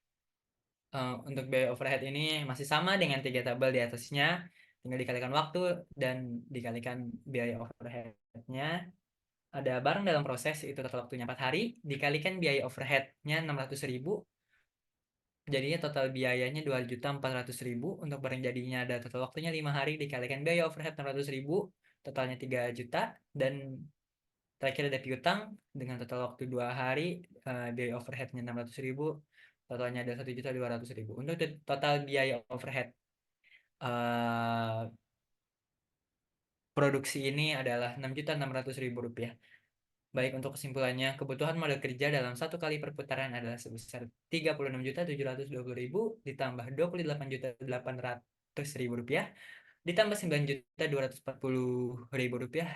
Untuk biaya overhead ini masih sama dengan 3 tabel di atasnya, tinggal dikalikan waktu dan dikalikan biaya overhead-nya. Ada barang dalam proses itu total waktunya 4 hari, dikalikan biaya overhead-nya 600.000, jadinya total biayanya 2.400.000. Untuk barang jadinya ada total waktunya 5 hari, dikalikan biaya overhead 600.000, totalnya 3 juta. Dan terakhir ada piutang dengan total waktu 2 hari, biaya overhead-nya 600.000, totalnya ada 1.200.000. Untuk total biaya overhead produksi ini adalah 6.600.000 rupiah. Baik, untuk kesimpulannya, kebutuhan modal kerja dalam 1 kali perputaran adalah sebesar 36.720.000 ditambah 28.800.000 rupiah ditambah 9.240.000 rupiah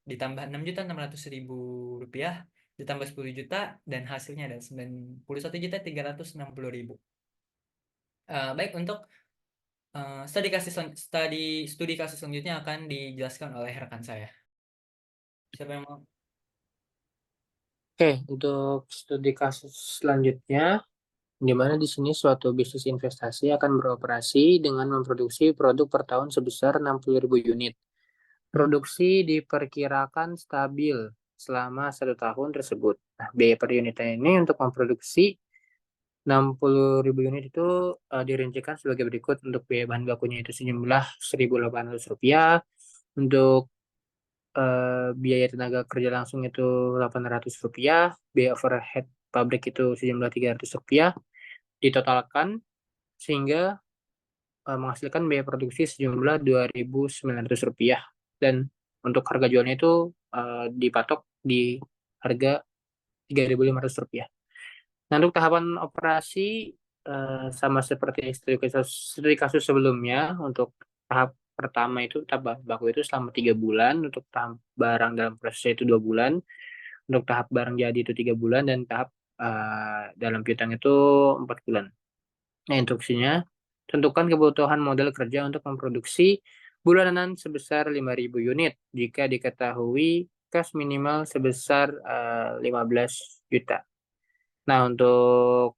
ditambah 6.600.000 rupiah ditambah 10 juta dan hasilnya adalah 91.360.000. Baik, untuk studi kasus selanjutnya akan dijelaskan oleh rekan saya. Siapa yang mau? Oke, untuk studi kasus selanjutnya, di mana di sini suatu bisnis investasi akan beroperasi dengan memproduksi produk per tahun sebesar 60.000 unit. Produksi diperkirakan stabil selama 1 tahun tersebut. Nah, biaya per unitnya ini untuk memproduksi 60.000 unit itu dirincikan sebagai berikut. Untuk biaya bahan bakunya itu sejumlah Rp1.800. Untuk biaya tenaga kerja langsung itu Rp800, biaya overhead pabrik itu sejumlah Rp300, ditotalkan sehingga menghasilkan biaya produksi sejumlah Rp2.900 dan untuk harga jualnya itu dipatok di harga Rp3.500. Nah, untuk tahapan operasi sama seperti studi kasus sebelumnya. Untuk tahap pertama itu tahap baku itu selama 3 bulan, untuk tahap barang dalam proses itu 2 bulan, untuk tahap barang jadi itu 3 bulan, dan tahap dalam piutang itu 4 bulan. Nah, instruksinya, tentukan kebutuhan modal kerja untuk memproduksi bulanan sebesar 5.000 unit jika diketahui kas minimal sebesar 15 juta. Nah, untuk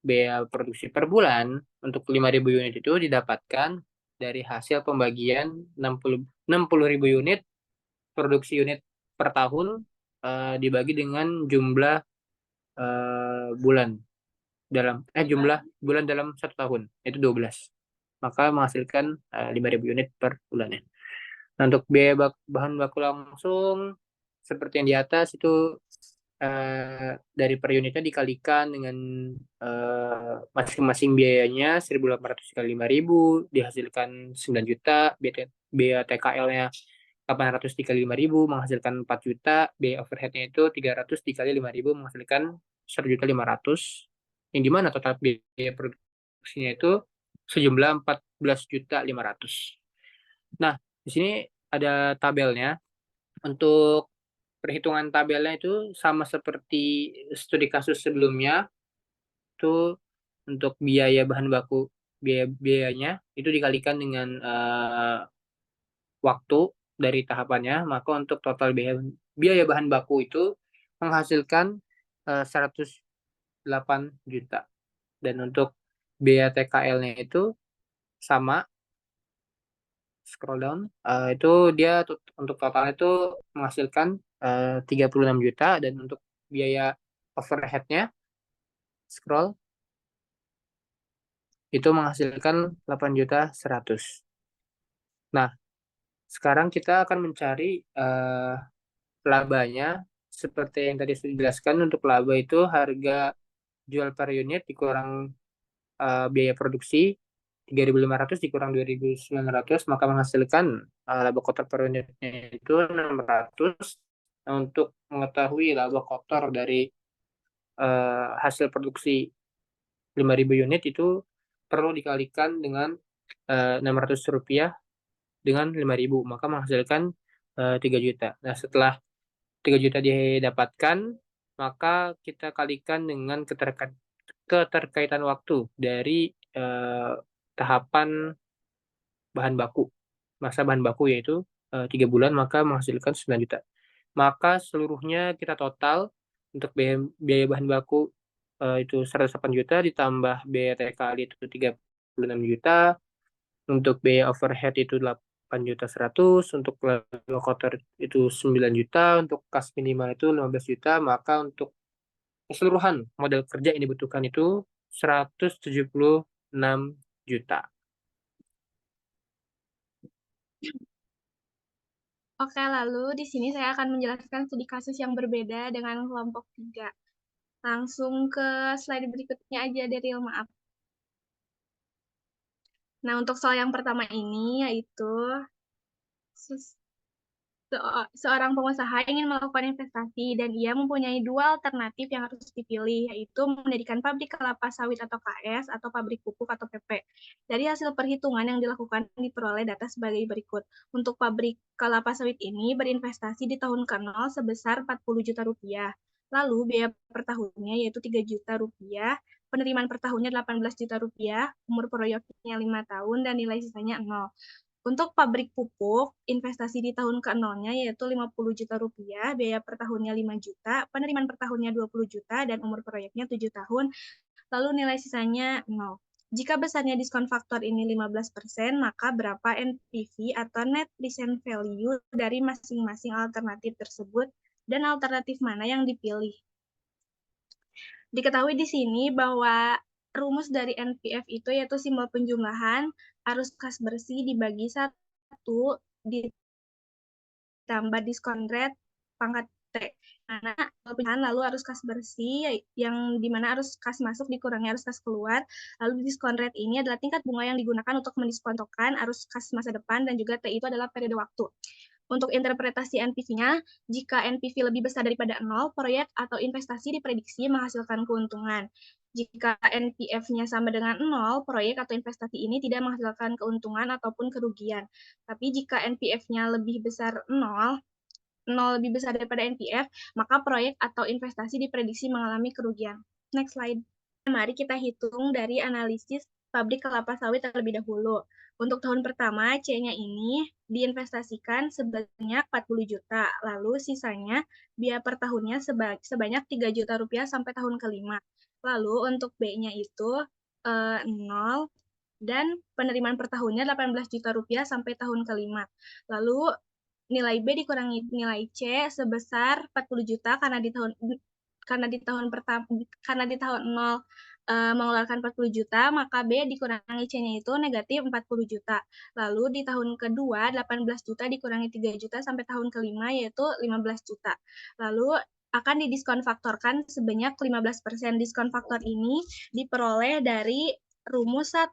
biaya produksi per bulan untuk 5.000 unit itu didapatkan dari hasil pembagian 60.000 unit produksi unit per tahun dibagi dengan jumlah bulan dalam 1 tahun, itu 12. Maka menghasilkan 5.000 unit per bulannya. Nah, untuk biaya bahan baku langsung seperti yang di atas itu dari per unitnya dikalikan dengan masing-masing biayanya 1.800 kali 5.000 dihasilkan 9 juta, biaya TKL-nya 800 dikali 5.000 menghasilkan 4 juta, biaya overhead-nya itu 300 dikali 5.000 menghasilkan 1.500.000, yang dimana total biaya produksinya itu sejumlah 14.500.000. Nah, di sini ada tabelnya. Untuk perhitungan tabelnya itu sama seperti studi kasus sebelumnya, itu untuk biaya bahan baku, biayanya itu dikalikan dengan waktu dari tahapannya, maka untuk total biaya bahan baku itu menghasilkan 108 juta. Dan untuk biaya TKL-nya itu sama, scroll down, itu dia untuk totalnya itu menghasilkan 36 juta, dan untuk biaya overhead-nya, scroll, itu menghasilkan 8.100.000. Nah, sekarang kita akan mencari labanya. Seperti yang tadi sudah dijelaskan, untuk laba itu harga jual per unit dikurang biaya produksi 3.500 dikurang 2.900, maka menghasilkan laba kotor per unitnya itu 600. Nah, untuk mengetahui laba kotor dari hasil produksi 5.000 unit itu perlu dikalikan dengan 600 rupiah dengan 5.000, maka menghasilkan 3 juta. Nah, setelah 3 juta didapatkan, maka kita kalikan dengan keterkaitan waktu dari tahapan bahan baku. Masa bahan baku yaitu 3 bulan, maka menghasilkan 9 juta. Maka seluruhnya kita total untuk biaya bahan baku itu 108 juta, ditambah biaya TKL itu 36 juta, untuk biaya overhead itu 8.100.000, untuk laba kotor itu 9 juta, untuk kas minimal itu 15 juta, maka untuk keseluruhan modal kerja yang dibutuhkan itu 176 juta. Oke, lalu di sini saya akan menjelaskan studi kasus yang berbeda dengan kelompok 3. Langsung ke slide berikutnya aja dari maaf. Nah, untuk soal yang pertama ini yaitu seorang pengusaha ingin melakukan investasi dan ia mempunyai dua alternatif yang harus dipilih, yaitu mendirikan pabrik kelapa sawit atau KS atau pabrik pupuk atau PP. Dari hasil perhitungan yang dilakukan diperoleh data sebagai berikut. Untuk pabrik kelapa sawit ini berinvestasi di tahun ke-0 sebesar 40 juta rupiah. Lalu biaya per tahunnya yaitu 3 juta rupiah, penerimaan per tahunnya 18 juta rupiah, umur proyeknya 5 tahun, dan nilai sisanya 0. Untuk pabrik pupuk, investasi di tahun ke-0-nya yaitu 50 juta rupiah, biaya per tahunnya 5 juta, penerimaan per tahunnya 20 juta, dan umur proyeknya 7 tahun, lalu nilai sisanya 0. Jika besarnya diskon faktor ini 15%, maka berapa NPV atau Net Present Value dari masing-masing alternatif tersebut, dan alternatif mana yang dipilih? Diketahui di sini bahwa rumus dari NPV itu yaitu simbol penjumlahan arus kas bersih dibagi 1 ditambah diskon rate pangkat T. Karena lalu arus kas bersih yang dimana arus kas masuk dikurangi arus kas keluar. Lalu diskon rate ini adalah tingkat bunga yang digunakan untuk mendiskontokan arus kas masa depan, dan juga T itu adalah periode waktu. Untuk interpretasi NPV-nya, jika NPV lebih besar daripada 0, proyek atau investasi diprediksi menghasilkan keuntungan. Jika NPV-nya sama dengan 0, proyek atau investasi ini tidak menghasilkan keuntungan ataupun kerugian. Tapi jika NPV-nya lebih besar 0 lebih besar daripada NPV, maka proyek atau investasi diprediksi mengalami kerugian. Next slide. Mari kita hitung dari analisis pabrik kelapa sawit terlebih dahulu. Untuk tahun pertama, C-nya ini diinvestasikan sebanyak 40 juta, lalu sisanya biaya per tahunnya sebanyak 3 juta rupiah sampai tahun ke-5. Lalu untuk B-nya itu 0, dan penerimaan per tahunnya 18 juta rupiah sampai tahun ke-5. Lalu nilai B dikurangi nilai C sebesar 40 juta karena di tahun 0 mengeluarkan 40 juta, maka B dikurangi C-nya itu negatif 40 juta. Lalu di tahun kedua 18 juta dikurangi 3 juta sampai tahun ke-5 yaitu 15 juta. Lalu akan didiskon faktorkan sebanyak 15%. Diskon faktor ini diperoleh dari rumus 1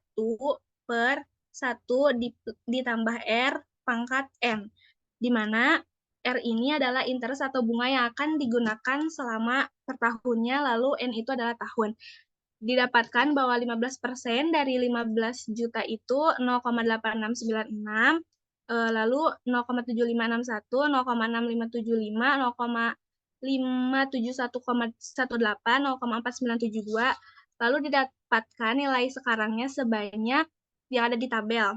per 1 ditambah R pangkat N, di mana R ini adalah interest atau bunga yang akan digunakan selama per tahunnya, lalu N itu adalah tahun. Didapatkan bahwa 15% dari 15 juta itu 0,8696, lalu 0,7561, 0,6575, 0,571,18, 0,4972, lalu didapatkan nilai sekarangnya sebanyak yang ada di tabel.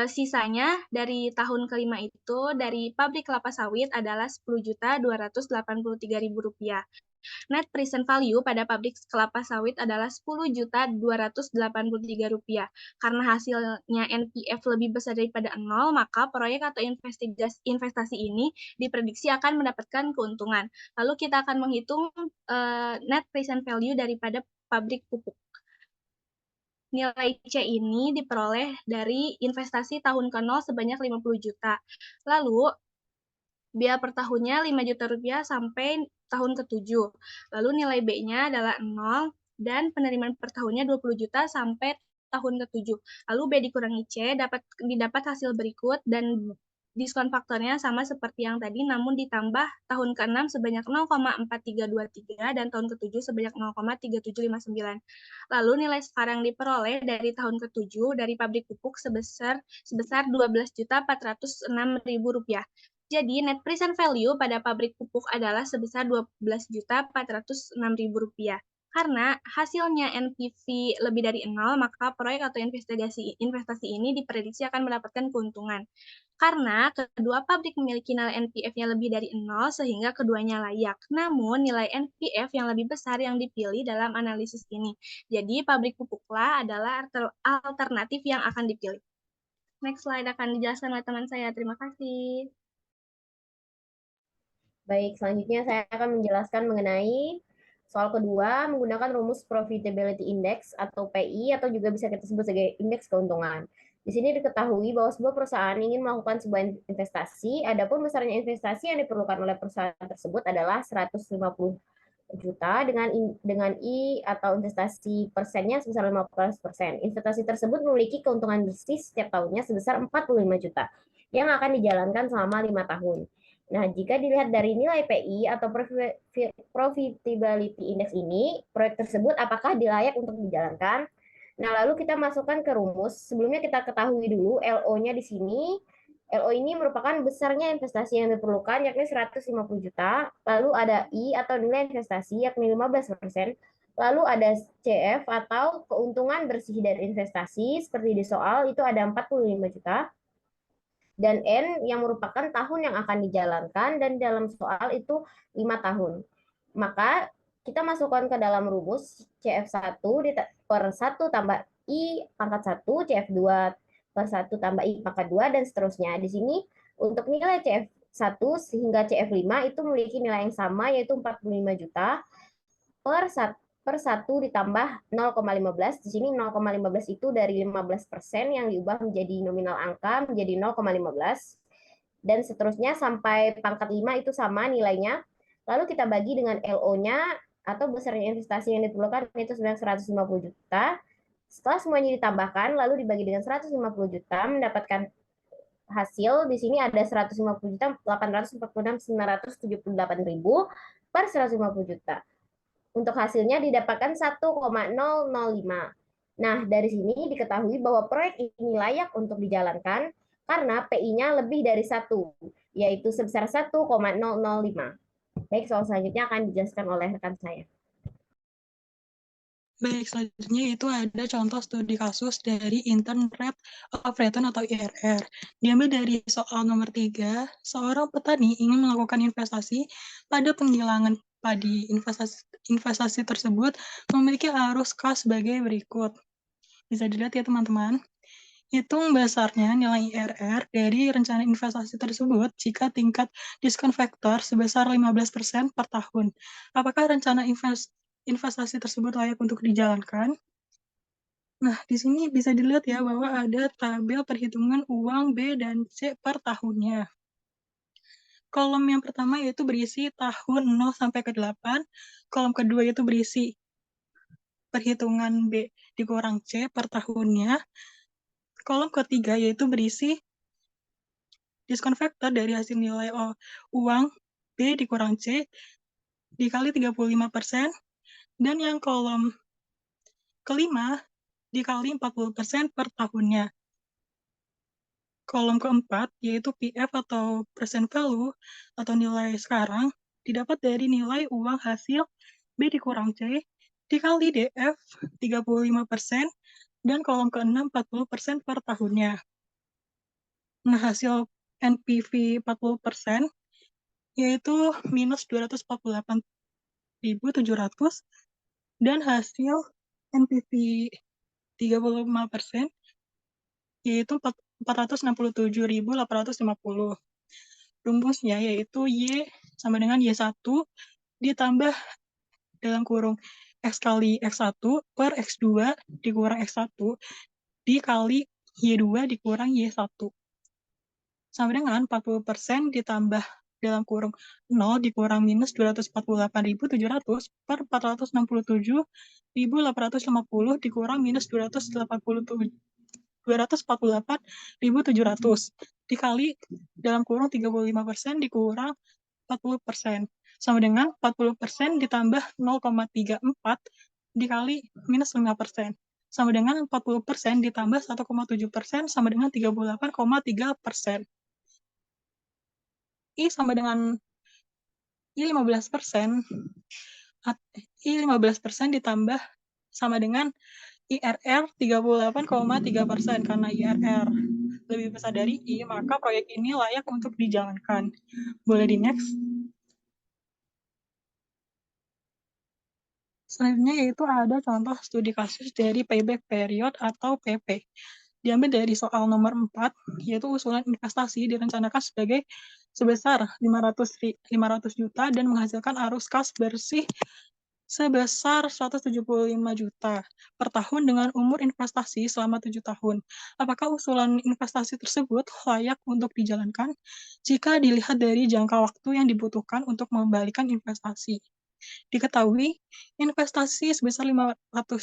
Sisanya dari tahun kelima itu dari pabrik kelapa sawit adalah Rp10.283.000. Net present value pada pabrik kelapa sawit adalah Rp10.283.000. Karena hasilnya NPF lebih besar daripada 0, maka proyek atau investasi ini diprediksi akan mendapatkan keuntungan. Lalu kita akan menghitung net present value daripada pabrik pupuk. Nilai C ini diperoleh dari investasi tahun ke-0 sebanyak 50 juta. Lalu, biaya per tahunnya 5 juta rupiah sampai tahun ke-7. Lalu nilai B-nya adalah 0 dan penerimaan per tahunnya 20 juta sampai tahun ke-7. Lalu B dikurangi C didapat hasil berikut dan diskon faktornya sama seperti yang tadi, namun ditambah tahun ke-6 sebanyak 0,4323 dan tahun ke-7 sebanyak 0,3759. Lalu nilai sekarang diperoleh dari tahun ke-7 dari pabrik pupuk sebesar Rp12.406.000. Jadi net present value pada pabrik pupuk adalah sebesar Rp12.406.000. Karena hasilnya NPV lebih dari 0, maka proyek atau investasi ini diprediksi akan mendapatkan keuntungan. Karena kedua pabrik memiliki nilai NPF-nya lebih dari 0, sehingga keduanya layak. Namun, nilai NPF yang lebih besar yang dipilih dalam analisis ini. Jadi, pabrik pupuklah adalah alternatif yang akan dipilih. Next slide akan dijelaskan oleh teman saya. Terima kasih. Baik, selanjutnya saya akan menjelaskan mengenai soal kedua, menggunakan rumus Profitability Index atau PI, atau juga bisa kita sebut sebagai indeks keuntungan. Di sini diketahui bahwa sebuah perusahaan ingin melakukan sebuah investasi, adapun besarnya investasi yang diperlukan oleh perusahaan tersebut adalah 150 juta dengan I atau investasi persennya sebesar 15%. Investasi tersebut memiliki keuntungan bersih setiap tahunnya sebesar 45 juta yang akan dijalankan selama 5 tahun. Nah, jika dilihat dari nilai PI atau Profitability Index ini, proyek tersebut apakah layak untuk dijalankan? Nah, lalu kita masukkan ke rumus. Sebelumnya kita ketahui dulu LO-nya di sini. LO ini merupakan besarnya investasi yang diperlukan, yakni 150 juta. Lalu ada I atau nilai investasi, yakni 15%. Lalu ada CF atau keuntungan bersih dari investasi, seperti di soal, itu ada 45 juta. Dan N yang merupakan tahun yang akan dijalankan, dan dalam soal itu 5 tahun. Maka kita masukkan ke dalam rumus CF1 per 1 tambah I pangkat 1, CF2 per 1 tambah I pangkat 2, dan seterusnya. Di sini untuk nilai CF1 hingga CF5 itu memiliki nilai yang sama, yaitu 45 juta per 1 ditambah 0,15. Di sini 0,15 itu dari 15% yang diubah menjadi nominal angka menjadi 0,15. Dan seterusnya sampai pangkat 5 itu sama nilainya. Lalu kita bagi dengan LO-nya atau besarnya investasi yang diperlukan, itu sebanyak 150 juta. Setelah semuanya ditambahkan, lalu dibagi dengan 150 juta, mendapatkan hasil di sini ada 150 juta 846.978.000 per 150 juta. Untuk hasilnya didapatkan 1,005. Nah, dari sini diketahui bahwa proyek ini layak untuk dijalankan karena PI-nya lebih dari 1, yaitu sebesar 1,005. Baik, soal selanjutnya akan dijelaskan oleh rekan saya. Baik, selanjutnya itu ada contoh studi kasus dari Intern Rate of Return atau IRR. Diambil dari soal nomor 3, seorang petani ingin melakukan investasi pada penggilingan padi. Investasi tersebut memiliki arus kas sebagai berikut. Bisa dilihat ya teman-teman. Hitung besarnya nilai IRR dari rencana investasi tersebut jika tingkat diskon faktor sebesar 15% per tahun. Apakah rencana investasi tersebut layak untuk dijalankan? Nah, di sini bisa dilihat ya bahwa ada tabel perhitungan uang B dan C per tahunnya. Kolom yang pertama yaitu berisi tahun 0 sampai ke 8, kolom kedua itu berisi perhitungan B dikurang C per tahunnya, kolom ketiga yaitu berisi diskon faktor dari hasil nilai uang B dikurang C dikali 35%, dan yang kolom kelima dikali 40% per tahunnya. kolom keempat, yaitu PF atau present value atau nilai sekarang, didapat dari nilai uang hasil B dikurang C dikali DF 35% dan kolom ke-6 40% per tahunnya. Nah, hasil NPV 40% yaitu minus 248.700 dan hasil NPV 35% yaitu 467.850. Rumusnya yaitu Y sama dengan Y1 ditambah dalam kurung X kali X1 per X2 dikurang X1 dikali Y2 dikurang Y1. Sama dengan 40% ditambah dalam kurung 0 dikurang minus 248.700 per 467.850 dikurang minus 248.700 dikali dalam kurung 35% dikurang 40%. Sama dengan 40% ditambah 0,34 dikali minus 5%. Sama dengan 40% ditambah 1,7% sama dengan 38,3%. I sama dengan I 15%. I 15% ditambah sama dengan IRR 38,3%. Karena IRR lebih besar dari I, maka proyek ini layak untuk dijalankan. Boleh di next. Selanjutnya yaitu ada contoh studi kasus dari payback period atau PP. Diambil dari soal nomor 4, yaitu usulan investasi direncanakan sebesar 500 juta dan menghasilkan arus kas bersih sebesar 175 juta per tahun dengan umur investasi selama 7 tahun. Apakah usulan investasi tersebut layak untuk dijalankan jika dilihat dari jangka waktu yang dibutuhkan untuk mengembalikan investasi? Diketahui, investasi sebesar 500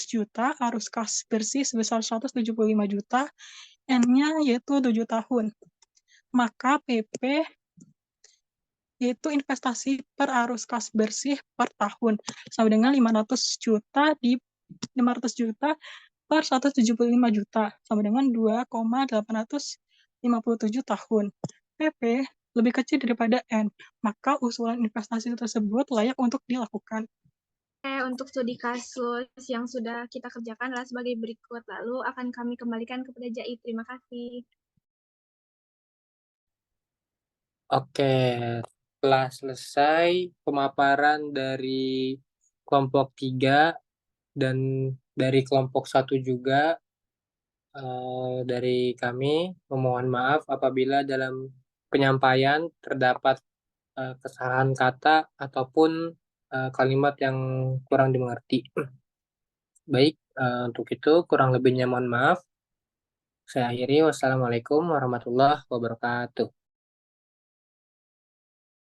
juta, arus kas bersih sebesar 175 juta, N-nya yaitu 7 tahun. Maka PP yaitu investasi per arus kas bersih per tahun sama dengan 500 juta per 175 juta sama dengan 2,857 tahun. PP lebih kecil daripada N, maka usulan investasi tersebut layak untuk dilakukan. Untuk studi kasus yang sudah kita kerjakan adalah sebagai berikut. Lalu akan kami kembalikan kepada Jait. Terima kasih. Oke, telah selesai pemaparan dari kelompok 3 dan dari kelompok 1 juga. Dari kami memohon maaf apabila dalam penyampaian terdapat kesalahan kata ataupun kalimat yang kurang dimengerti. Baik, untuk itu kurang lebihnya mohon maaf. Saya akhiri. Wassalamualaikum warahmatullahi wabarakatuh.